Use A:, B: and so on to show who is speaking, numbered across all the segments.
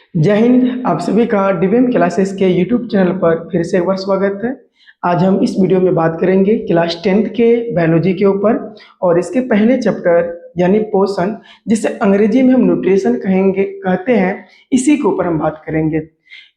A: जय हिंद। आप सभी का डीबीएम क्लासेस के यूट्यूब चैनल पर फिर से एक बार स्वागत है। आज हम इस वीडियो में बात करेंगे क्लास 10th के बायोलॉजी के ऊपर और इसके पहले चैप्टर यानी पोषण, जिसे अंग्रेजी में हम न्यूट्रिशन कहते हैं, इसी के ऊपर हम बात करेंगे।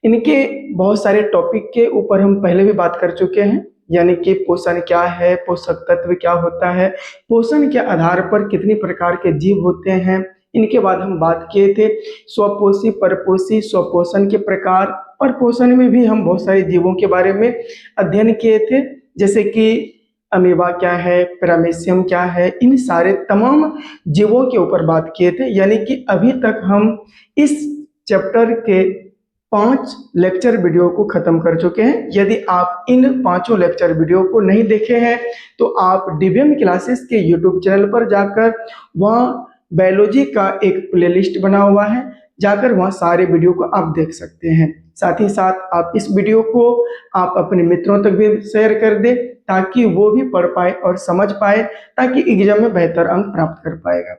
A: इनके बहुत सारे टॉपिक के ऊपर हम पहले भी बात कर चुके हैं, यानी कि पोषण क्या है, पोषक तत्व क्या होता है, पोषण के आधार पर कितनी प्रकार के जीव होते हैं। इनके बाद हम बात किए थे स्वपोषी, परपोषी, स्वपोषण के प्रकार, और पोषण में भी हम बहुत सारे जीवों के बारे में अध्ययन किए थे, जैसे कि अमीबा क्या है, पैरामीशियम क्या है। इन सारे तमाम जीवों के ऊपर बात किए थे। यानी कि अभी तक हम इस चैप्टर के 5 लेक्चर वीडियो को खत्म कर चुके हैं। यदि आप इन पांचों लेक्चर वीडियो को नहीं देखे हैं तो आप डीबीएम क्लासेस के यूट्यूब चैनल पर जाकर वहाँ बायोलॉजी का एक प्लेलिस्ट बना हुआ है, जाकर वहाँ सारे वीडियो को आप देख सकते हैं। साथ ही साथ आप इस वीडियो को आप अपने मित्रों तक भी शेयर कर दें, ताकि वो भी पढ़ पाए और समझ पाए, ताकि एग्जाम में बेहतर अंक प्राप्त कर पाएगा।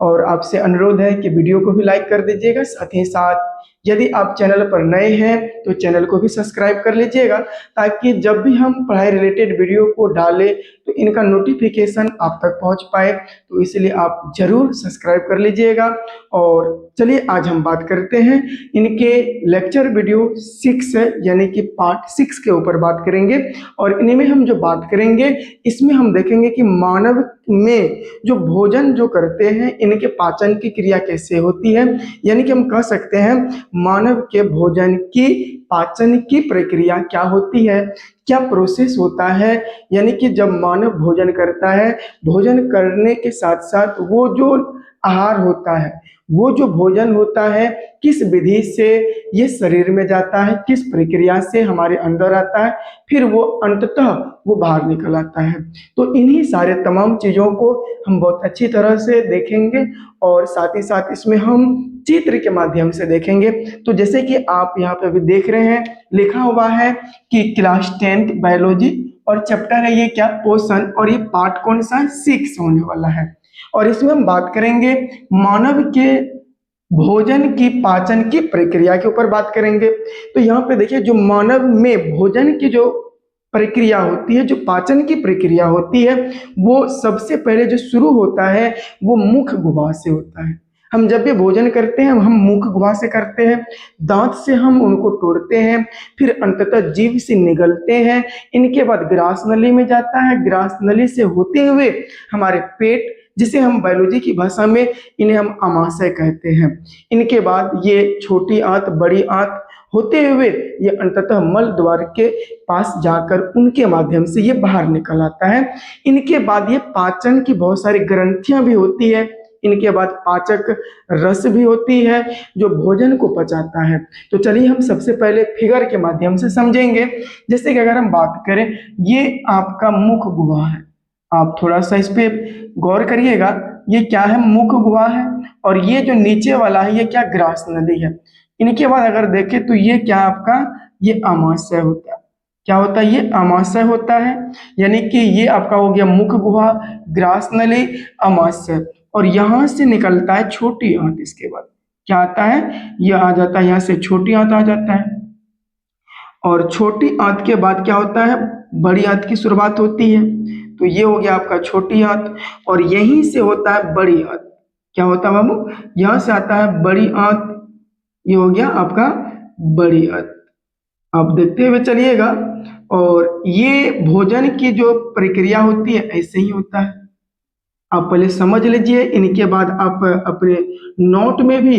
A: और आपसे अनुरोध है कि वीडियो को भी लाइक कर दीजिएगा। साथ ही साथ यदि आप चैनल पर नए हैं तो चैनल को भी सब्सक्राइब कर लीजिएगा, ताकि जब भी हम पढ़ाई रिलेटेड वीडियो को डालें तो इनका नोटिफिकेशन आप तक पहुंच पाए। तो इसलिए आप जरूर सब्सक्राइब कर लीजिएगा। और चलिए आज हम बात करते हैं इनके लेक्चर वीडियो 6 यानी कि पार्ट 6 के ऊपर बात करेंगे। और इनमें हम जो बात करेंगे, इसमें हम देखेंगे कि मानव में जो भोजन जो करते हैं, इनके पाचन की क्रिया कैसे होती है। यानी कि हम कह सकते हैं मानव के भोजन की पाचन की प्रक्रिया क्या होती है, क्या प्रोसेस होता है। यानी कि जब मानव भोजन करता है, भोजन करने के साथ साथ वो जो आहार होता है, वो जो भोजन होता है, किस विधि से ये शरीर में जाता है, किस प्रक्रिया से हमारे अंदर आता है, फिर वो अंततः वो बाहर निकल आता है। तो इन्हीं सारे तमाम चीज़ों को हम बहुत अच्छी तरह से देखेंगे, और साथ ही साथ इसमें हम चित्र के माध्यम से देखेंगे। तो जैसे कि आप यहाँ पे अभी देख रहे हैं, लिखा हुआ है कि क्लास 10th बायोलॉजी, और चैप्टर है ये क्या, पोषण, और ये पार्ट कौन सा है, 6 होने वाला है। और इसमें हम बात करेंगे मानव के भोजन की पाचन की प्रक्रिया के ऊपर बात करेंगे। तो यहाँ पे देखिए, जो मानव में भोजन की जो प्रक्रिया होती है, जो पाचन की प्रक्रिया होती है, वो सबसे पहले जो शुरू होता है वो मुख गुहा से होता है। हम जब भी भोजन करते हैं हम मुख गुहा से करते हैं, दांत से हम उनको तोड़ते हैं, फिर अंततः जीभ से निगलते हैं। इनके बाद ग्रास नली में जाता है, ग्रास नली से होते हुए हमारे पेट, जिसे हम बायोलॉजी की भाषा में इन्हें हम आमाशय कहते हैं। इनके बाद ये छोटी आंत, बड़ी आंत होते हुए ये अंततः मल द्वार के पास जाकर उनके माध्यम से ये बाहर निकल आता है। इनके बाद ये पाचन की बहुत सारी ग्रंथियां भी होती है। इनके बाद पाचक रस भी होती है जो भोजन को पचाता है। तो चलिए हम सबसे पहले फिगर के माध्यम से समझेंगे। जैसे कि अगर हम बात करें, ये आपका मुख गुहा है, आप थोड़ा सा इस पे गौर करिएगा। ये क्या है, मुख गुहा है, और ये जो नीचे वाला है ये क्या, ग्रास नली है। इनके बाद अगर देखें तो ये क्या आपका, ये आमाशय होता है। क्या होता है, ये आमाशय होता है। यानी कि ये आपका हो गया मुख गुहा, ग्रास नली, आमाशय, और यहां से निकलता है छोटी आंत। इसके बाद क्या आता है, यह आ जाता है, यहां से छोटी आंत आ जाता है, और छोटी आंत के बाद क्या होता है, बड़ी आंत की शुरुआत होती है। तो ये हो गया आपका छोटी आंत, और यहीं से होता है बड़ी आंत। क्या होता है बाबू, यहां से आता है बड़ी आंत, ये हो गया आपका बड़ी आंत। आप देखते हुए चलिएगा। और ये भोजन की जो प्रक्रिया होती है ऐसे ही होता है, आप पहले समझ लीजिए। इनके बाद आप अपने नोट में भी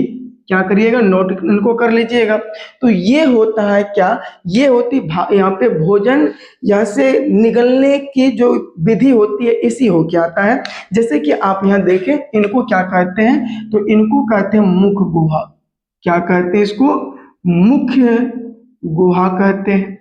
A: क्या करिएगा, नोट इनको कर लीजिएगा। तो ये होता है क्या, ये होती यहाँ पे भोजन यहाँ से निगलने की जो विधि होती है, इसी हो क्या आता है। जैसे कि आप यहाँ देखें, इनको क्या कहते हैं, तो इनको कहते हैं मुख गुहा। क्या कहते हैं इसको, मुख्य गुहा कहते हैं।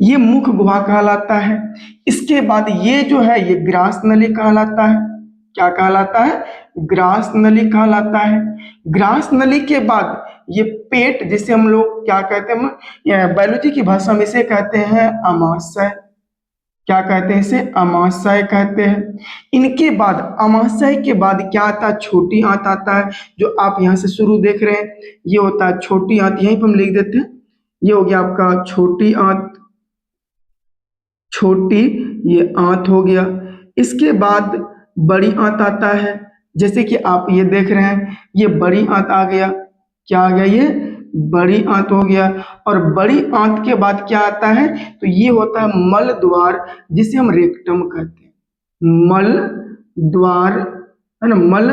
A: ये मुख गुहा कहलाता है। इसके बाद ये जो है ये ग्रास नली कहलाता है। क्या कहलाता है, ग्रास नली कहलाता है। ग्रास नली के बाद ये पेट, जिसे हम लोग क्या कहते हैं, बायोलॉजी की भाषा में इसे कहते हैं आमाशय। क्या कहते हैं इसे? अमाशय कहते हैं। इनके बाद अमाशय के बाद क्या आता है? छोटी आंत आता है, जो आप यहाँ से शुरू देख रहे हैं, ये होता है छोटी आंत। यहीं पर हम लिख देते हैं, ये हो गया आपका छोटी आंत, छोटी ये आंत हो गया। इसके बाद बड़ी आंत आता है, जैसे कि आप ये देख रहे हैं, ये बड़ी आंत आ गया। क्या आ गया? ये बड़ी आंत हो गया। और बड़ी आंत के बाद क्या आता है? तो ये होता है मल द्वार, जिसे हम रेक्टम कहते हैं। मल द्वार है ना, मल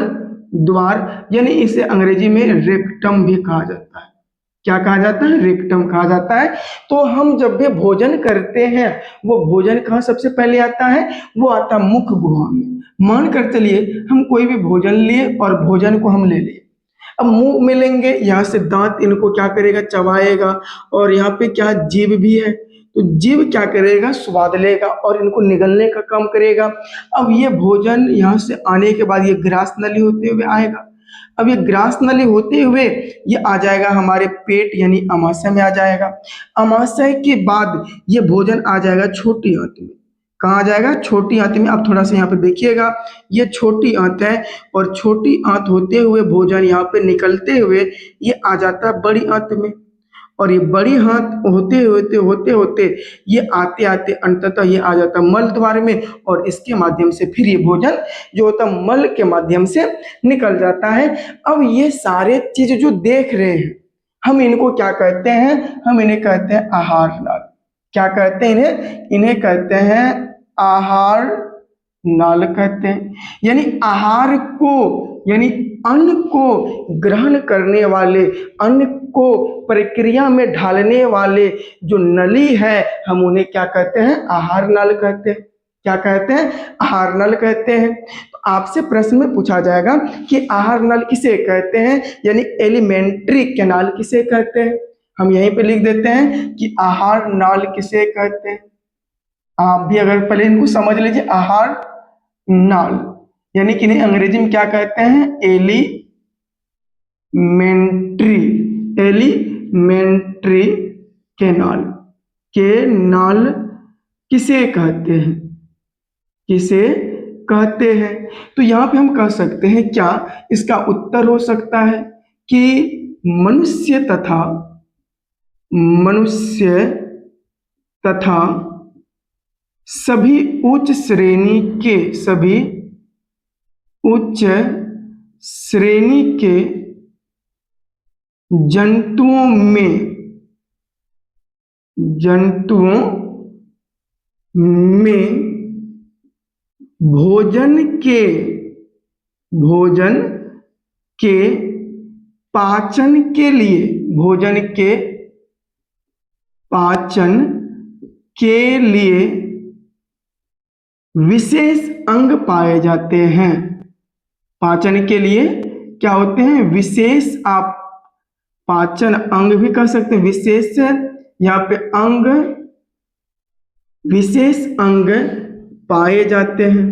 A: द्वार, यानी इसे अंग्रेजी में रेक्टम भी कहा जाता है। क्या कहा जाता है? रेक्टम कहा जाता है। तो हम जब भी भोजन करते हैं, वो भोजन कहाँ सबसे पहले आता है? वो आता है मुख गुहा में। मान कर चलिए हम कोई भी भोजन लिए और भोजन को हम ले लिए, अब मुंह में लेंगे, यहाँ से दांत इनको क्या करेगा? चबाएगा। और यहाँ पे क्या जीभ भी है, तो जीभ क्या करेगा? स्वाद लेगा और इनको निगलने का काम करेगा। अब ये भोजन यहाँ से आने के बाद ये ग्रास नली होते हुए आएगा। अब ये ग्रास नली होते हुए ये आ जाएगा हमारे पेट यानी अमाशय में आ जाएगा। अमाशय के बाद ये भोजन आ जाएगा छोटी आंत में। कहाँ आ जाएगा? छोटी आंत में। अब थोड़ा सा यहाँ पे देखिएगा, ये छोटी आंत है, और छोटी आंत होते हुए भोजन यहाँ पे निकलते हुए ये आ जाता है बड़ी आंत में। और ये बड़ी हाथ होते होते ये आते आते अंततः ये आ जाता है मल द्वार में, और इसके माध्यम से फिर ये भोजन जो होता है मल के माध्यम से निकल जाता है। अब ये सारे चीज जो देख रहे हैं, हम इनको क्या कहते हैं? हम इन्हें कहते हैं आहार नाल। क्या कहते हैं इन्हें? इन्हें कहते हैं आहार नाल कहते हैं। यानी आहार को, यानी अन्न को ग्रहण करने वाले, अन्न को प्रक्रिया में ढालने वाले जो नली है, हम उन्हें क्या कहते हैं? आहार नल कहते हैं। क्या कहते हैं? आहार नल कहते हैं। तो आपसे प्रश्न में पूछा जाएगा कि आहार नल किसे कहते हैं, यानी एलिमेंट्री कैनाल किसे कहते हैं। हम यहीं पे लिख देते हैं कि आहार नाल किसे कहते हैं। आप भी अगर पहले इनको समझ लीजिए, आहार नाल यानी कि इन्हें अंग्रेजी में क्या कहते हैं? Elementary, alimentary canal. कैनाल किसे कहते हैं? किसे कहते हैं? तो यहाँ पे हम कह सकते हैं, क्या इसका उत्तर हो सकता है कि मनुष्य तथा मनुष्य तथा सभी उच्च श्रेणी के, सभी उच्च श्रेणी के जंतुओं में भोजन के पाचन के लिए, भोजन के पाचन के लिए विशेष अंग पाए जाते हैं। पाचन के लिए क्या होते हैं? विशेष, आप पाचन अंग भी कह सकते हैं, विशेष यहाँ पे अंग, विशेष अंग पाए जाते हैं,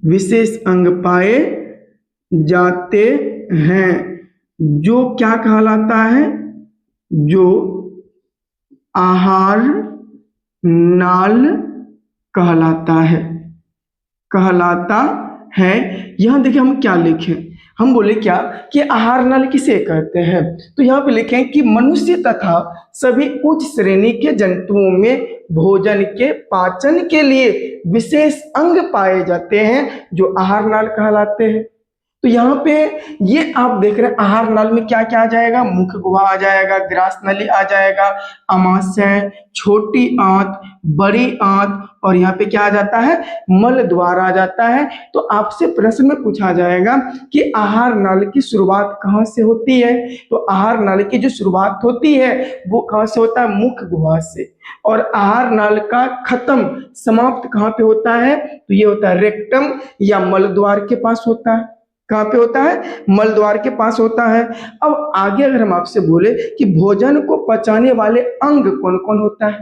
A: विशेष अंग पाए जाते हैं, जो क्या कहलाता है? जो आहार नाल कहलाता है, कहलाता है। यहां देखिए हम क्या लिखें, हम बोले क्या कि आहार नल किसे कहते हैं, तो यहाँ पे लिखें कि मनुष्य तथा सभी उच्च श्रेणी के जंतुओं में भोजन के पाचन के लिए विशेष अंग पाए जाते हैं, जो आहार नाल कहलाते हैं। तो यहाँ पे ये आप देख रहे हैं आहार नाल में क्या क्या आ जाएगा? मुख गुहा आ जाएगा, ग्रास नली आ जाएगा, अमाशय, छोटी आंत, बड़ी आंत, और यहाँ पे क्या आ जाता है? मल द्वार आ जाता है। तो आपसे प्रश्न में पूछा जाएगा कि आहार नाल की शुरुआत कहाँ से होती है, तो आहार नाल की जो शुरुआत होती है वो कहाँ से होता है? मुख गुहा से। और आहार नाल का खत्म, समाप्त कहाँ पे होता है? तो ये होता है रेक्टम या मल द्वार के पास होता है। कहाँ पे होता है? मल द्वार के पास होता है। अब आगे अगर हम आपसे बोले कि भोजन को पचाने वाले अंग कौन कौन होता है,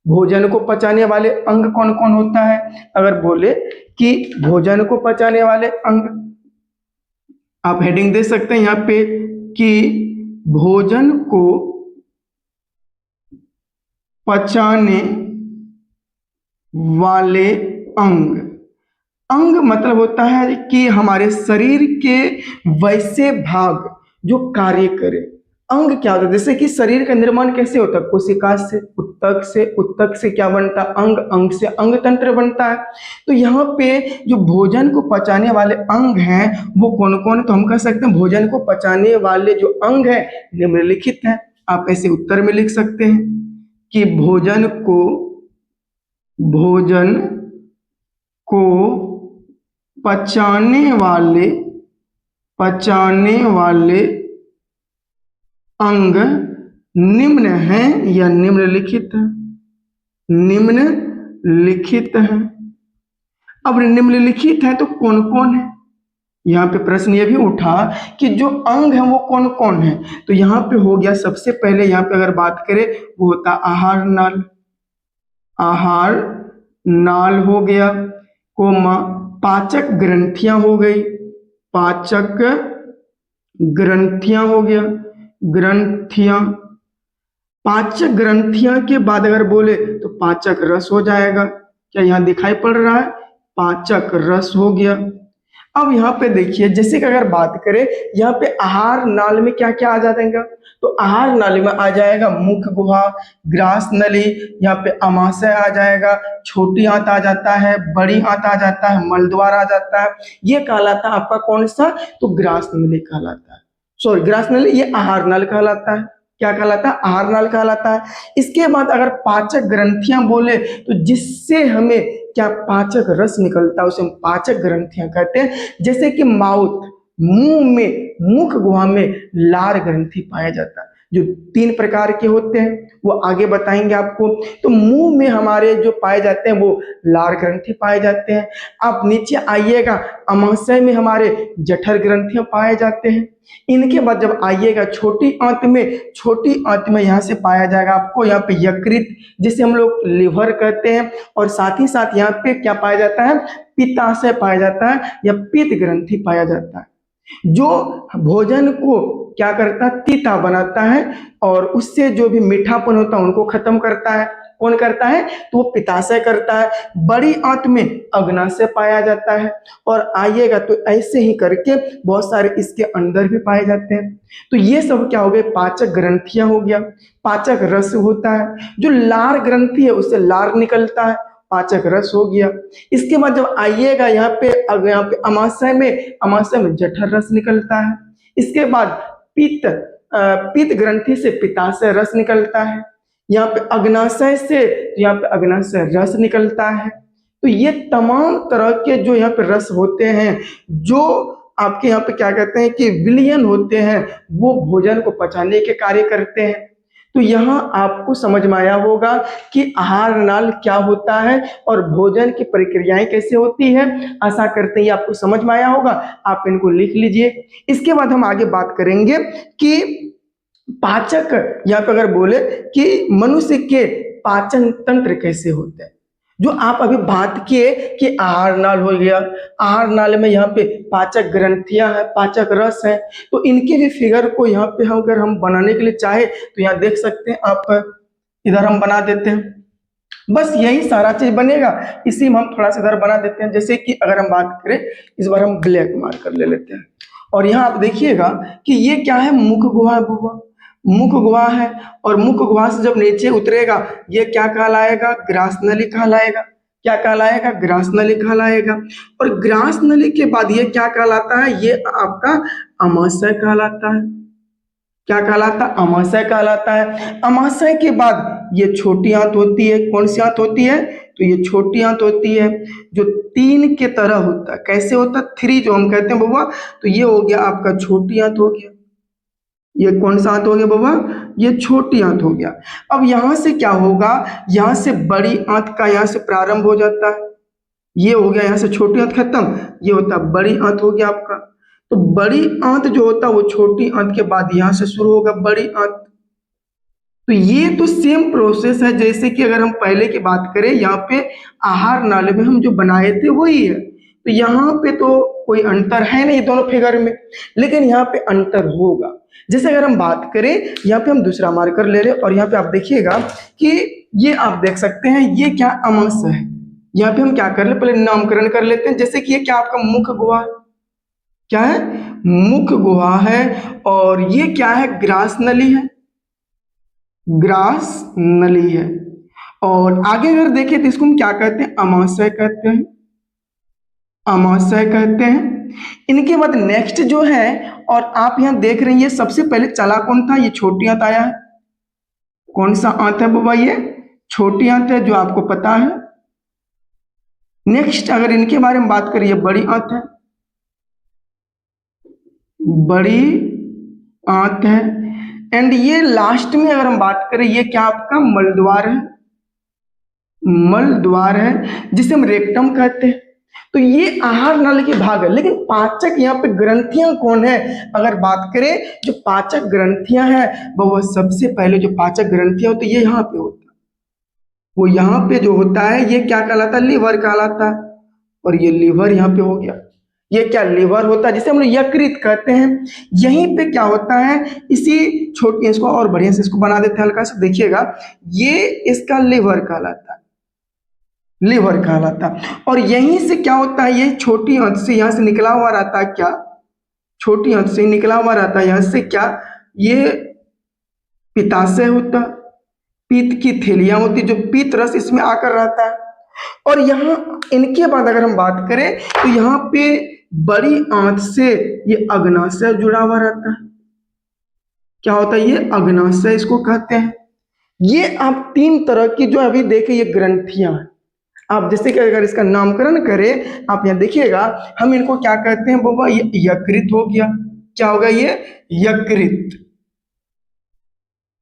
A: भोजन को पचाने वाले अंग कौन कौन होता है, अगर बोले कि भोजन को पचाने वाले अंग, आप हेडिंग दे सकते हैं यहाँ पे कि भोजन को पचाने वाले अंग। अंग मतलब होता है कि हमारे शरीर के वैसे भाग जो कार्य करे। अंग क्या होता है? जैसे कि शरीर का निर्माण कैसे होता है? कोशिका से, उत्तक से, उत्तक से क्या बनता है? अंग, अंग से अंग तंत्र बनता है। तो यहाँ पे जो भोजन को पचाने वाले अंग हैं वो कौन कौन? तो हम कह सकते हैं भोजन को पचाने वाले जो अंग है निम्नलिखित है। आप ऐसे उत्तर में लिख सकते हैं कि भोजन को पचाने वाले अंग निम्न है या निम्नलिखित है? निम्नलिखित है। अब निम्नलिखित है तो कौन कौन है? यहाँ पे प्रश्न ये भी उठा कि जो अंग है वो कौन कौन है। तो यहाँ पे हो गया सबसे पहले, यहाँ पे अगर बात करें वो होता आहार नाल। आहार नाल हो गया, कोमा पाचक ग्रंथियां हो गई। पाचक ग्रंथियां हो गया, ग्रंथियां। पाचक ग्रंथियां के बाद अगर बोले तो पाचक रस हो जाएगा। क्या यहाँ दिखाई पड़ रहा है? पाचक रस हो गया। अब यहाँ पे देखिए, जैसे कि अगर बात करें यहाँ पे आहार नाल में क्या क्या आ जाएगा? तो आहार नाली में आ जाएगा मुख गुहा, ग्रास नली, यहाँ पे अमाशय आ जाएगा, छोटी आंत आ जाता है, बड़ी आंत आ जाता है, मलद्वार आ जाता है। ये कहलाता है आपका कौन सा? तो ग्रास नली कहलाता है। सॉरी, ग्रास नली, ये आहार नल कहलाता है। क्या कहलाता है? आहार नल कहलाता है। इसके बाद अगर पाचक ग्रंथियां बोले तो जिससे हमें क्या पाचक रस निकलता है उसे हम पाचक ग्रंथियां कहते हैं। जैसे कि माउथ, मुंह में, मुख गुहा में लार ग्रंथि पाया जाता है, जो 3 प्रकार के होते हैं वो आगे बताएंगे आपको। तो मुंह में हमारे जो पाए जाते हैं वो लार ग्रंथि पाए जाते हैं। आप नीचे आइएगा, अमाशय में हमारे जठर ग्रंथियां पाए जाते हैं। इनके बाद जब आइएगा छोटी आंत में, छोटी आंत में यहाँ से पाया जाएगा आपको यहाँ पे यकृत, जिसे हम लोग लिवर कहते हैं। और साथ ही साथ यहाँ पे क्या पाया जाता है? पित्ताशय पाया जाता है या पित्त ग्रंथि पाया जाता है, जो भोजन को क्या करता है? तीता बनाता है और उससे जो भी मीठापन होता है उनको खत्म करता है। कौन करता है? तो वो पित्ताशय करता है। बड़ी आंत में अग्नाशय पाया जाता है। और आइएगा तो ऐसे ही करके बहुत सारे इसके अंदर भी पाए जाते हैं। तो ये सब क्या हो गए? पाचक ग्रंथियां हो गया। पाचक रस होता है, जो लार ग्रंथि है उससे लार निकलता है, पाचक रस हो गया। इसके बाद जब आइएगा यहाँ पे अमाशय में जठर रस निकलता है। इसके बाद पित्त ग्रंथि से पित्ताशय रस निकलता है। यहाँ पे अग्नाशय से, यहाँ पे अग्नाशय रस निकलता है। तो ये तमाम तरह के जो यहाँ पे रस होते हैं, जो आपके यहाँ पे क्या कहते हैं कि विलयन होते हैं, वो भोजन को पचाने के कार्य करते हैं। तो यहाँ आपको समझ में आया होगा कि आहार नाल क्या होता है और भोजन की प्रक्रियाएं कैसे होती है। आशा करते हैं आपको समझ में आया होगा। आप इनको लिख लीजिए। इसके बाद हम आगे बात करेंगे कि पाचक, यहाँ पे अगर बोले कि मनुष्य के पाचन तंत्र कैसे होते हैं, जो आप अभी बात किए कि आहार नाल हो गया, आहार नाल में यहाँ पे पाचक ग्रंथियां हैं, पाचक रस है। तो इनके भी फिगर को यहाँ पे हम अगर हम बनाने के लिए चाहे तो यहाँ देख सकते हैं आप, इधर हम बना देते हैं। बस यही सारा चीज बनेगा, इसी में हम थोड़ा सा इधर बना देते हैं। जैसे कि अगर हम बात करें, इस बार हम ब्लैक मार्कर ले लेते हैं और यहाँ आप देखिएगा कि ये क्या है? मुख गुहा, मुख गुहा है। और मुख गुहा से जब नीचे उतरेगा ये क्या कहलाएगा? ग्रास नली कहलाएगा। क्या कहलाएगा? ग्रास नली कहलाएगा। और ग्रास नली के बाद ये क्या कहलाता है? ये आपका अमाशय कहलाता है। क्या कहलाता? अमाशय कहलाता है। अमाशय के बाद ये छोटी आंत होती है। कौन सी आंत होती है? तो ये छोटी आंत होती है, जो 3 के तरह होता है। कैसे होता है? 3 जो हम कहते हैं बबुआ। तो ये हो गया आपका छोटी आंत हो गया। ये कौन सा आंत हो गया बाबा? ये छोटी आंत हो गया। अब यहां से क्या होगा? यहां से बड़ी आंत का यहां से प्रारंभ हो जाता है। ये हो गया, यहां से छोटी आंत खत्म, ये होता है बड़ी आंत हो गया आपका। तो बड़ी आंत जो होता है वो छोटी आंत के बाद यहां से शुरू होगा बड़ी आंत। तो ये तो सेम प्रोसेस है जैसे कि अगर हम पहले की बात करें, यहाँ पे आहार नाली में हम जो बनाए थे वही है। तो यहाँ पे तो कोई अंतर है नहीं दोनों फिगर में, लेकिन यहाँ पे अंतर होगा। जैसे अगर हम बात करें, यहाँ पे हम दूसरा मार्कर ले रहे और यहाँ पे आप देखिएगा कि ये आप देख सकते हैं, ये क्या? अमाशय है। यहाँ पे हम क्या कर ले, पहले नामकरण कर लेते हैं। जैसे कि ये क्या आपका मुख गुहा, क्या है, मुख गुहा है। और ये क्या है, ग्रास नली है, ग्रास नली है। और आगे अगर देखें तो इसको हम क्या कहते हैं, अमाशय कहते हैं, अमाशय कहते हैं। इनके बाद नेक्स्ट जो है, और आप यहां देख रहे हैं ये सबसे पहले चला कौन था, ये छोटी आंत आया है। कौन सा आंत है बाबा, ये छोटी आंत है, जो आपको पता है। नेक्स्ट अगर इनके बारे में बात करें, ये बड़ी आंत है, बड़ी आंत है। एंड ये लास्ट में अगर हम बात करें, ये क्या आपका मलद्वार है, मलद्वार है, जिसे हम रेक्टम कहते हैं। तो ये आहार नाली के भाग है। लेकिन पाचक यहाँ पे ग्रंथियां कौन है, अगर बात करें जो पाचक ग्रंथियां हैं, वह सबसे पहले जो पाचक ग्रंथियां होती है ये यहाँ पे होता है। वो यहाँ पे जो होता है ये क्या कहलाता है, लीवर कहलाता है। और ये लीवर यहाँ पे हो गया, ये क्या लीवर होता है, जिसे हम लोग यकृत कहते हैं। यहीं पे क्या होता है, इसी छोटी, इसको और बढ़िया से इसको बना देते हैं हल्का सा, देखिएगा, ये इसका लीवर कहलाता है, लीवर कहलाता। और यहीं से क्या होता है, ये छोटी आंत से यहाँ से निकला हुआ रहता है, क्या, छोटी आंत से निकला हुआ रहता है यहाँ से, क्या, ये पित्ताशय होता, पित्त की थैलियां होती, जो पित्त रस इसमें आकर रहता है। और यहाँ इनके बाद अगर हम बात करें तो यहाँ पे बड़ी आंत से ये अग्नाशय जुड़ा हुआ रहता है। क्या होता है, ये अग्नाशय इसको कहते हैं। ये आप तीन तरह की जो अभी देखे ये ग्रंथियां हैं। आप जैसे कि अगर इसका नामकरण करें, आप यहाँ देखिएगा, हम इनको क्या कहते हैं बाबा, ये यकृत हो गया। क्या होगा, ये यकृत,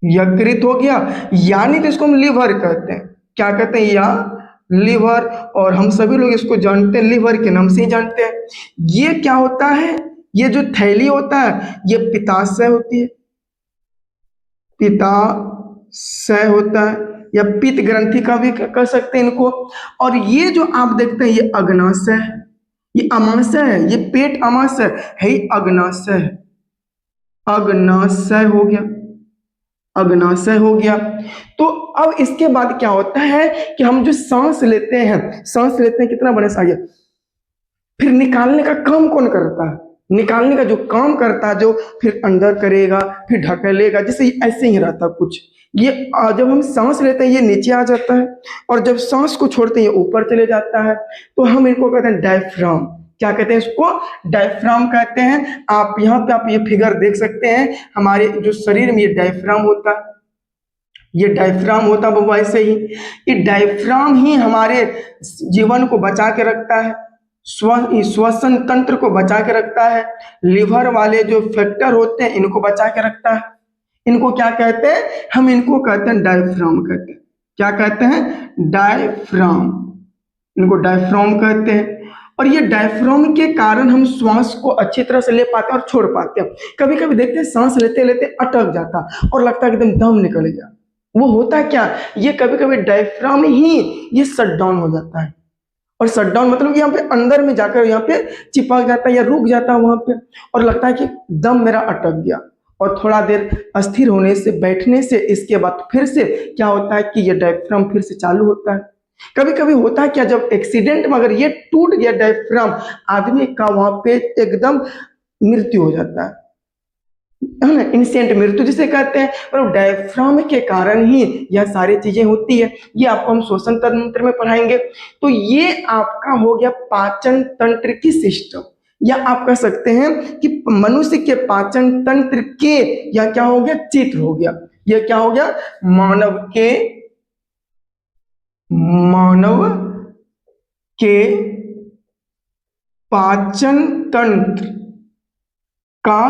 A: यकृत हो गया। यानी तो इसको हम लीवर कहते हैं, क्या कहते हैं, या लीवर। और हम सभी लोग इसको जानते हैं, लीवर के नाम से ही जानते हैं। ये क्या होता है, ये जो थैली होता है ये पित्ताशय होती है, पित्ताशय होता है, या पित्त ग्रंथि का भी कह सकते हैं इनको। और ये जो आप देखते हैं ये अग्नाशय है, ये अमाशय है, ये पेट अमाशय है, ये अग्नाशय है, अग्नाशय हो गया, अग्नाशय हो गया। तो अब इसके बाद क्या होता है कि हम जो सांस लेते हैं, सांस लेते हैं, कितना बड़ा सा गया, फिर निकालने का काम कौन करता है, निकालने का जो काम करता है, जो फिर अंदर करेगा, फिर ढकेलेगा, जैसे ऐसे ही रहता कुछ। ये जब हम सांस लेते हैं ये नीचे आ जाता है, और जब सांस को छोड़ते हैं ये ऊपर चले जाता है। तो हम इनको कहते हैं डायफ्राम। क्या कहते हैं इसको, डायफ्राम कहते हैं। आप यहाँ पे आप ये फिगर देख सकते हैं, हमारे जो शरीर में ये डायफ्राम होता है, ये डायफ्राम होता है बाबा, ऐसे ही ये डायफ्राम ही हमारे जीवन को बचा के रखता है, श्वसन तंत्र को बचा के रखता है, लिवर वाले जो फैक्टर होते हैं इनको बचा के रखता है। इनको क्या कहते हैं, हम इनको कहते हैं डायफ्राम कहते हैं। क्या कहते हैं, डायफ्राम, इनको डायफ्राम कहते हैं। और ये डायफ्राम के कारण हम श्वास को अच्छी तरह से ले पाते हैं और छोड़ पाते हैं। कभी कभी देखते हैं सांस लेते लेते अटक जाता और लगता है एकदम दम निकल गया। वो होता है क्या, ये कभी कभी डायफ्राम ही ये शट डाउन हो जाता है। और शट डाउन मतलब यहाँ पे अंदर में जाकर यहाँ पे चिपक जाता है या रुक जाता है वहां पे, और लगता है कि दम मेरा अटक गया। और थोड़ा देर अस्थिर होने से, बैठने से, इसके बाद फिर से क्या होता है कि ये डायफ्राम फिर से चालू होता है। कभी कभी होता है क्या, जब एक्सीडेंट में अगर ये टूट गया डायफ्राम, आदमी का वहां पे एकदम मृत्यु हो जाता है ना, इंस्टेंट मृत्यु जिसे कहते हैं। मतलब डायफ्राम के कारण ही यह सारी चीजें होती है। ये आपको हम श्वसन तंत्र में पढ़ाएंगे। तो ये आपका हो गया पाचन तंत्र की सिस्टम, या आप कह सकते हैं कि मनुष्य के पाचन तंत्र के, या क्या हो गया, चित्र हो गया। यह क्या हो गया, मानव के पाचन तंत्र का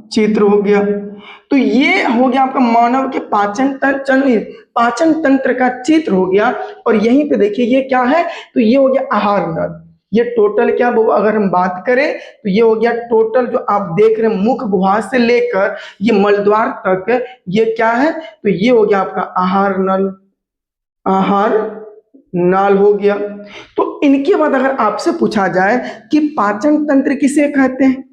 A: चित्र हो गया। तो ये हो गया आपका मानव के पाचन तंत्र का चित्र हो गया। और यहीं पे देखिए ये क्या है, तो ये हो गया आहार नल। ये टोटल क्या, अगर हम बात करें तो ये हो गया टोटल, जो आप देख रहे हैं मुख गुहा से लेकर ये मलद्वार तक, ये क्या है, तो ये हो गया आपका आहार नल, आहार नाल हो गया। तो इनके बाद अगर आपसे पूछा जाए कि पाचन तंत्र किसे कहते हैं,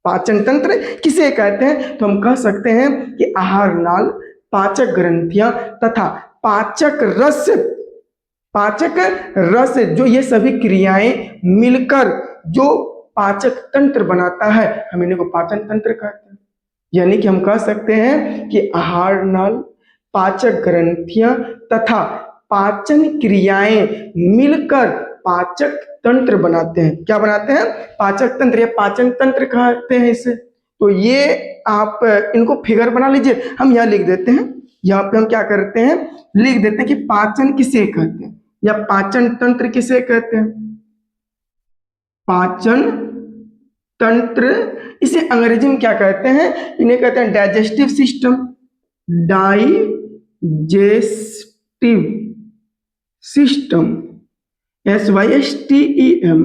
A: पाचन तंत्र किसे कहते हैं, तो हम कह सकते हैं कि आहार नाल, पाचक ग्रंथियां तथा पाचक रस पाचक रस, जो ये सभी क्रियाएं मिलकर जो पाचक तंत्र बनाता है, हम इन्हीं को पाचन तंत्र कहते हैं। यानी कि हम कह सकते हैं कि आहार नल, पाचक ग्रंथियां तथा पाचन क्रियाएं मिलकर पाचक तंत्र बनाते हैं। क्या बनाते हैं? पाचक तंत्र या पाचन तंत्र कहते हैं इसे। तो ये आप इनको फिगर बना लीजिए, हम यहाँ लिख देते हैं। यहाँ पे हम क्या करते हैं, लिख देते हैं कि पाचन किसे कहते हैं या पाचन तंत्र किसे कहते हैं। पाचन तंत्र, इसे अंग्रेजी में क्या कहते हैं? इन्हें कहते हैं digestive system. Digestive system, SYSTEM,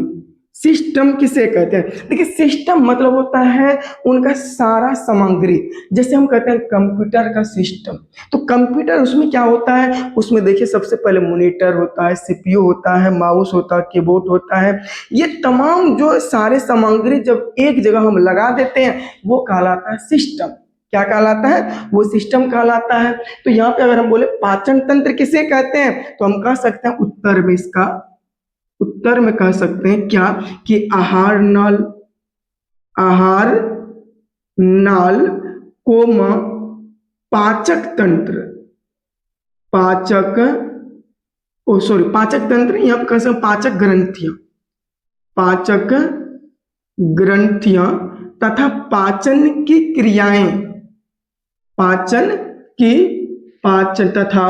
A: system किसे कहते हैं? देखिए, सिस्टम मतलब होता है उनका सारा सामग्री। जैसे हम कहते हैं कंप्यूटर का सिस्टम, तो कंप्यूटर उसमें क्या होता है? उसमें देखिए सबसे पहले मॉनिटर होता है, CPU होता है, माउस होता है, कीबोर्ड होता है। ये तमाम जो सारे सामग्री जब एक जगह हम लगा देते हैं वो कहलाता है सिस्टम। क्या कहलाता है? वो सिस्टम कहलाता है। तो यहाँ पे अगर हम बोले पाचन तंत्र किसे कहते हैं, तो हम कह सकते हैं उत्तर में इसका, उत्तर में कह सकते हैं क्या कि आहार नाल, आहार नाल कोमा पाचक तंत्र, पाचक पाचक तंत्र, यहाँ पे कह सकते हैं पाचक ग्रंथियां, पाचक ग्रंथियां तथा पाचन की क्रियाएं, पाचन की, पाचन तथा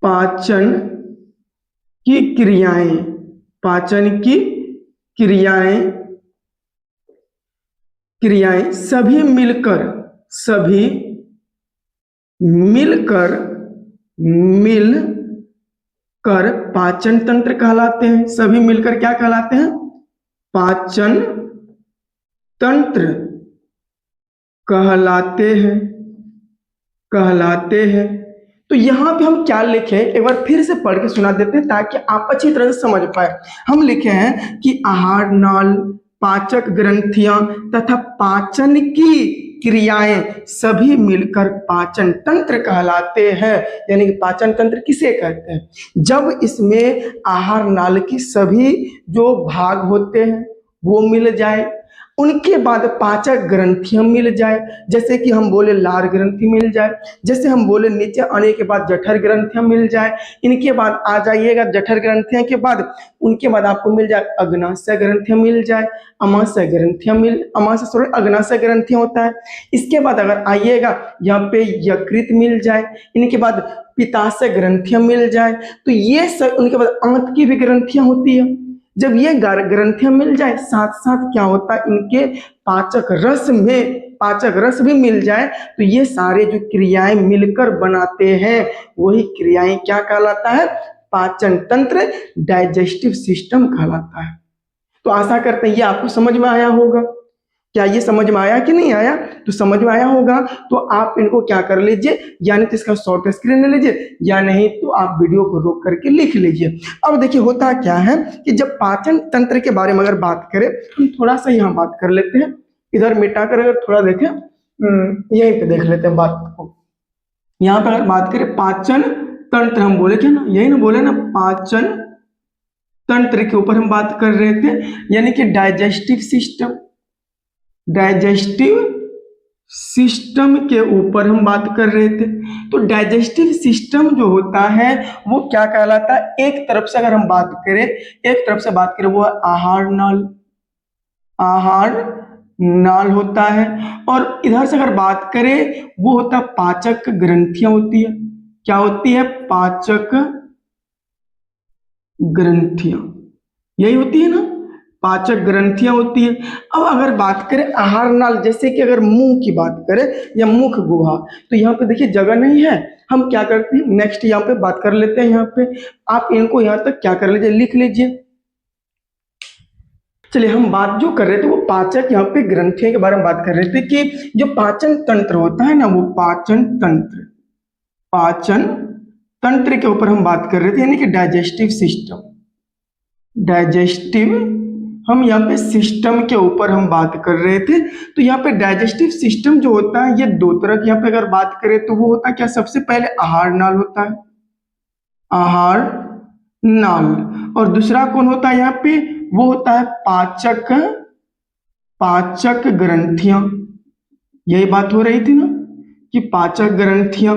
A: पाचन की क्रियाएं, पाचन की क्रियाएं, क्रियाएं सभी मिलकर, सभी मिलकर, मिलकर पाचन तंत्र कहलाते हैं। सभी मिलकर क्या कहलाते हैं? पाचन तंत्र कहलाते हैं, कहलाते हैं। तो यहां पे हम क्या लिखे, एक बार फिर से पढ़ के सुना देते हैं ताकि आप अच्छी तरह से समझ पाए। हम लिखे हैं कि आहार नाल, पाचक ग्रंथियां तथा पाचन की क्रियाएं सभी मिलकर पाचन तंत्र कहलाते हैं। यानी कि पाचन तंत्र किसे कहते हैं? जब इसमें आहार नाल की सभी जो भाग होते हैं वो मिल जाए, उनके बाद पाचक ग्रंथियां मिल जाए, जैसे कि हम बोले लार ग्रंथि मिल जाए, जैसे हम बोले नीचे आने के बाद जठर ग्रंथियां मिल जाए, इनके बाद आ जाइएगा जठर ग्रंथियां के बाद, उनके बाद आपको मिल जाए अग्नाशय ग्रंथियां मिल जाए, अमाशय ग्रंथियां अमाशय अग्नाशय ग्रंथियां होता है। इसके बाद अगर आइएगा यहाँ पे यकृत मिल जाए, इनके बाद पित्ताशय ग्रंथियां मिल जाए। तो ये सब, उनके बाद आंत की भी ग्रंथियां होती है। जब ये ग्रंथियां मिल जाए, साथ साथ क्या होता है, इनके पाचक रस में पाचक रस भी मिल जाए, तो ये सारे जो क्रियाएं मिलकर बनाते हैं वही क्रियाएं क्या कहलाता है? पाचन तंत्र, डाइजेस्टिव सिस्टम कहलाता है। तो आशा करते हैं ये आपको समझ में आया होगा। क्या ये समझ में आया कि नहीं आया? तो समझ में आया होगा तो आप इनको क्या कर लीजिए, यानी तो इसका शॉर्ट स्क्रीन ले लीजिए, या नहीं तो आप वीडियो को रोक करके लिख लीजिए। अब देखिए होता क्या है कि जब पाचन तंत्र के बारे में अगर बात करें, हम थोड़ा सा यहाँ बात कर लेते हैं, इधर मिटा कर अगर थोड़ा देखें, यहीं पे देख लेते हैं बात को। यहाँ पे अगर बात करें पाचन तंत्र, हम बोले क्या ना, यही ना बोले ना, पाचन तंत्र के ऊपर हम बात कर रहे थे, यानी कि डाइजेस्टिव सिस्टम, डाइजेस्टिव सिस्टम के ऊपर हम बात कर रहे थे। तो डाइजेस्टिव सिस्टम जो होता है वो क्या कहलाता है? एक तरफ से अगर हम बात करें, एक तरफ से बात करें वो आहार नाल, आहार नाल होता है, और इधर से अगर बात करें वो होता है पाचक ग्रंथियां होती है। क्या होती है? पाचक ग्रंथियां, यही होती है ना, पाचक ग्रंथियां होती है। अब अगर बात करें आहार नाल, जैसे कि अगर मुंह की बात करें या मुख गुहा, तो यहाँ पे देखिए जगह नहीं है, हम क्या करते हैं नेक्स्ट यहाँ पे बात कर लेते हैं। यहाँ पे आप इनको यहाँ तक क्या कर लीजिए, लिख लीजिए। चलिए, हम बात जो कर रहे थे वो पाचक, यहाँ पे ग्रंथियों के बारे में बात कर रहे थे कि जो पाचन तंत्र होता है ना, वो पाचन तंत्र, पाचन तंत्र के ऊपर हम बात कर रहे थे, यानी कि डाइजेस्टिव सिस्टम, डाइजेस्टिव हम यहाँ पे सिस्टम के ऊपर हम बात कर रहे थे। तो यहाँ पे डाइजेस्टिव सिस्टम जो होता है ये दो तरह की यहाँ पे अगर बात करें तो वो होता है क्या, सबसे पहले आहार नाल होता है, आहार नाल, और दूसरा कौन होता है यहाँ पे, वो होता है पाचक, पाचक ग्रंथियां। यही बात हो रही थी ना कि पाचक ग्रंथियां।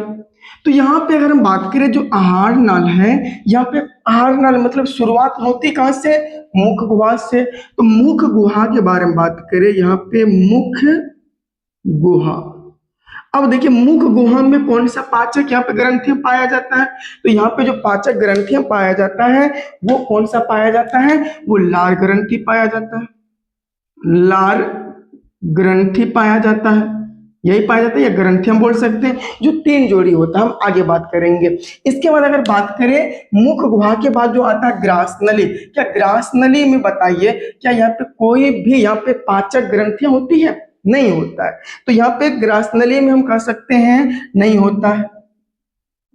A: तो यहाँ पे अगर हम बात करें जो आहार नाल है, यहाँ पे आहार नाल मतलब शुरुआत होती कहाँ से, मुख गुहा से। तो मुख गुहा के बारे में बात करें, यहाँ पे मुख गुहा। अब देखिए मुख गुहा में कौन सा पाचक यहाँ पे ग्रंथियां पाया जाता है, तो यहाँ पे जो पाचक ग्रंथियां पाया जाता है वो कौन सा पाया जाता है, वो लार ग्रंथि पाया जाता है, लार ग्रंथि पाया जाता है, यही पाया जाता है, या ग्रंथि हम बोल सकते हैं, जो तीन जोड़ी होता है, हम आगे बात करेंगे। इसके बाद अगर बात करें मुख गुहा के बाद जो आता है ग्रास नली, क्या ग्रास नली में बताइए क्या यहाँ पे कोई भी यहाँ पे पाचक ग्रंथियां होती है, नहीं होता है। तो यहाँ पे ग्रास नली में हम कह सकते हैं नहीं होता है,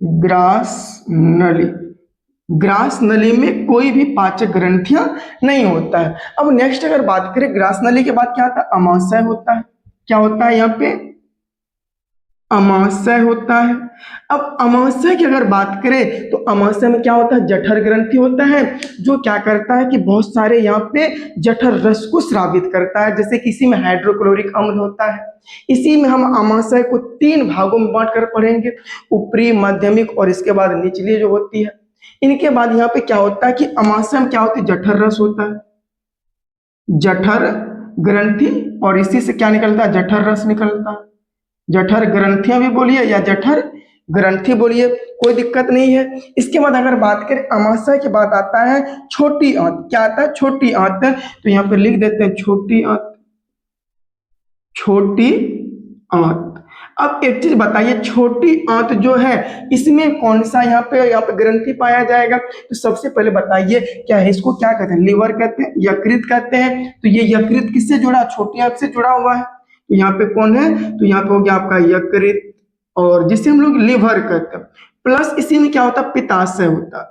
A: ग्रास नली, ग्रास नली में कोई भी पाचक ग्रंथियां नहीं होता है। अब नेक्स्ट अगर बात करें ग्रास नली के बाद क्या आता है, अमाशय होता है। क्या होता है यहाँ पे, अमाशय होता है। अब अमाशय की अगर बात करें तो अमाशय में क्या होता है, जठर ग्रंथि होता है, जो क्या करता है कि बहुत सारे यहाँ पे जठर रस को स्रावित करता है, जैसे किसी में हाइड्रोक्लोरिक अम्ल होता है। इसी में हम अमाशय को तीन भागों में बांट कर पढ़ेंगे, ऊपरी, माध्यमिक और इसके बाद निचली जो होती है। इनके बाद यहाँ पे क्या होता है कि अमाशय में क्या होती है, जठर रस होता है, जठर ग्रंथि, और इसी से क्या निकलता है, जठर रस निकलता है। जठर ग्रंथियां भी बोलिए या जठर ग्रंथि बोलिए, कोई दिक्कत नहीं है। इसके बाद अगर बात करें अमाशय के बाद आता है छोटी आंत। क्या आता है, छोटी आंत। तो यहाँ पे लिख देते हैं छोटी आंत, छोटी आंत। अब एक चीज बताइए, छोटी आंत जो है इसमें कौन सा यहाँ पे ग्रंथि पाया जाएगा, तो सबसे पहले बताइए क्या है, इसको क्या कहते हैं, लीवर कहते हैं, यकृत कहते हैं। तो ये यकृत किससे जुड़ा, छोटी आंत से जुड़ा हुआ है। तो यहाँ पे कौन है, तो यहाँ पे हो गया आपका यकृत, और जिसे हम लोग लिवर कहते हैं। प्लस इसी में क्या होता है, पित्ताशय होता है,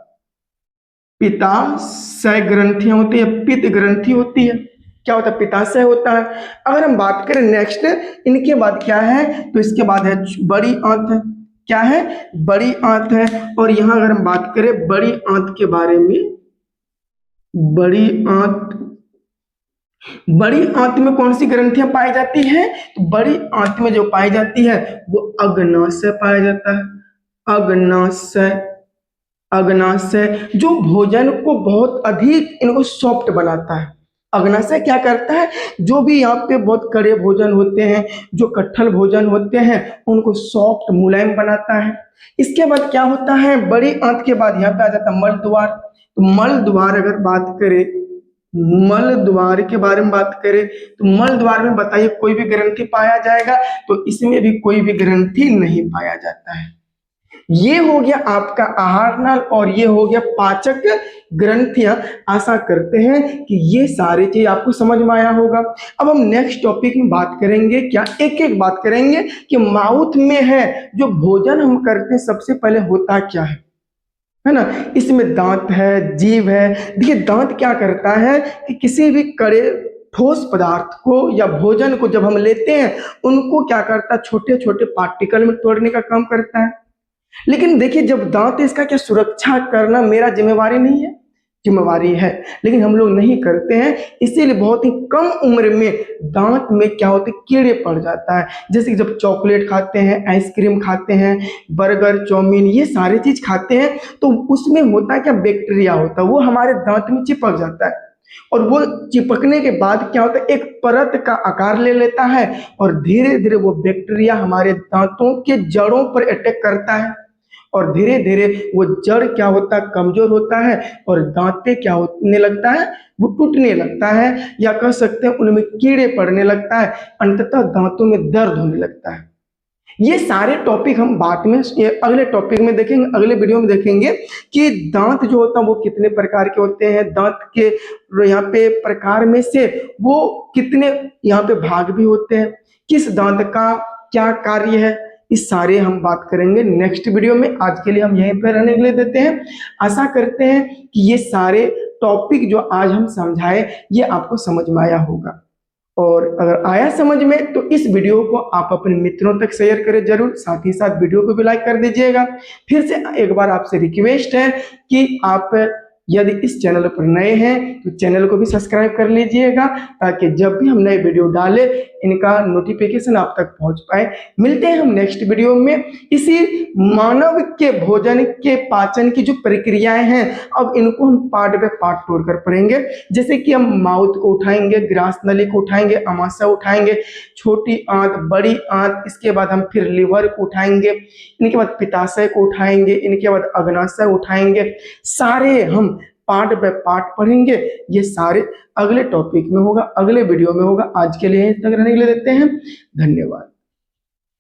A: पित्ताशय ग्रंथियां होती है, पित्त ग्रंथि होती है। क्या होता है, पित्ताशय होता है। अगर हम बात करें नेक्स्ट इनके बाद क्या है, तो इसके बाद है बड़ी आंत है। क्या है, बड़ी आंत है। और यहां अगर हम बात करें बड़ी आंत के बारे में, बड़ी आंत, बड़ी आंत में कौन सी ग्रंथियां पाई जाती है, तो बड़ी आंत में जो पाई जाती है वो अग्नाशय पाया जाता है, अग्नाशय, अग्नाशय जो भोजन को बहुत अधिक इनको सॉफ्ट बनाता है। अग्नाशय क्या करता है, जो भी यहाँ पे बहुत कड़े भोजन होते हैं, जो कट्ठल भोजन होते हैं, उनको सॉफ्ट मुलायम बनाता है। इसके बाद क्या होता है, बड़ी आंत के बाद यहाँ पे आ जाता है मल द्वार। तो मल द्वार अगर बात करें, मल द्वार के बारे में बात करें, तो मल द्वार में बताइए कोई भी ग्रंथि पाया जाएगा, तो इसमें भी कोई भी ग्रंथि नहीं पाया जाता है। ये हो गया आपका आहार नाल और ये हो गया पाचक ग्रंथियां। आशा करते हैं कि ये सारी चीज आपको समझ में आया होगा। अब हम नेक्स्ट टॉपिक में बात करेंगे, क्या एक एक बात करेंगे कि माउथ में है जो भोजन हम करते हैं सबसे पहले होता क्या है ना। इसमें दांत है, जीभ है। देखिए दांत क्या करता है कि किसी भी कड़े ठोस पदार्थ को या भोजन को जब हम लेते हैं उनको क्या करता है, छोटे छोटे पार्टिकल में तोड़ने का काम करता है। लेकिन देखिए जब दांत है, इसका क्या सुरक्षा करना मेरा जिम्मेवारी नहीं है, जिम्मेवारी है, लेकिन हम लोग नहीं करते हैं। इसीलिए बहुत ही कम उम्र में दांत में क्या होते कीड़े पड़ जाता है। जैसे कि जब चॉकलेट खाते हैं, आइसक्रीम खाते हैं, बर्गर, चाउमीन, ये सारी चीज खाते हैं, तो उसमें होता है क्या, बैक्टीरिया होता है, वो हमारे दांत में चिपक जाता है। और वो चिपकने के बाद क्या होता है, एक परत का आकार ले लेता है और धीरे धीरे वो बैक्टीरिया हमारे दांतों के जड़ों पर अटैक करता है। और धीरे धीरे वो जड़ क्या होता है, कमजोर होता है और दांते क्या होने लगता है, वो टूटने लगता है, या कह सकते हैं उनमें कीड़े पड़ने लगता है, अंततः दांतों में दर्द होने लगता है। ये सारे टॉपिक हम बाद में अगले टॉपिक में देखेंगे, अगले वीडियो में देखेंगे कि दांत जो होता है वो कितने प्रकार के होते हैं, दांत के यहाँ पे प्रकार में से वो कितने यहाँ पे भाग भी होते हैं, किस दांत का क्या कार्य है, इस सारे हम बात करेंगे नेक्स्ट वीडियो में। आज के लिए हम यहीं पर रहने के लिए देते हैं। आशा करते हैं कि ये सारे टॉपिक जो आज हम समझाए ये आपको समझ में आया होगा। और अगर आया समझ में तो इस वीडियो को आप अपने मित्रों तक शेयर करें जरूर, साथ ही साथ वीडियो को भी लाइक कर दीजिएगा। फिर से एक बार आपसे रिक्वेस्ट है कि आप यदि इस चैनल पर नए हैं तो चैनल को भी सब्सक्राइब कर लीजिएगा, ताकि जब भी हम नए वीडियो डालें इनका नोटिफिकेशन आप तक पहुंच पाए। मिलते हैं हम नेक्स्ट वीडियो में। इसी मानव के भोजन के पाचन की जो प्रक्रियाएं हैं अब इनको हम पार्ट बाय पार्ट तोड़कर पढ़ेंगे। जैसे कि हम माउथ को उठाएंगे, ग्रास नली को उठाएंगे, अमाशय उठाएंगे, छोटी आंत, बड़ी आंत, इसके बाद हम फिर लिवर को उठाएंगे, इनके बाद पित्ताशय को उठाएंगे, इनके बाद अग्नाशय उठाएंगे। सारे हम पार्ट बाय पार्ट पढ़ेंगे। ये सारे अगले टॉपिक में होगा, अगले वीडियो में होगा। आज के लिए तक रहने के लिए देते हैं। धन्यवाद।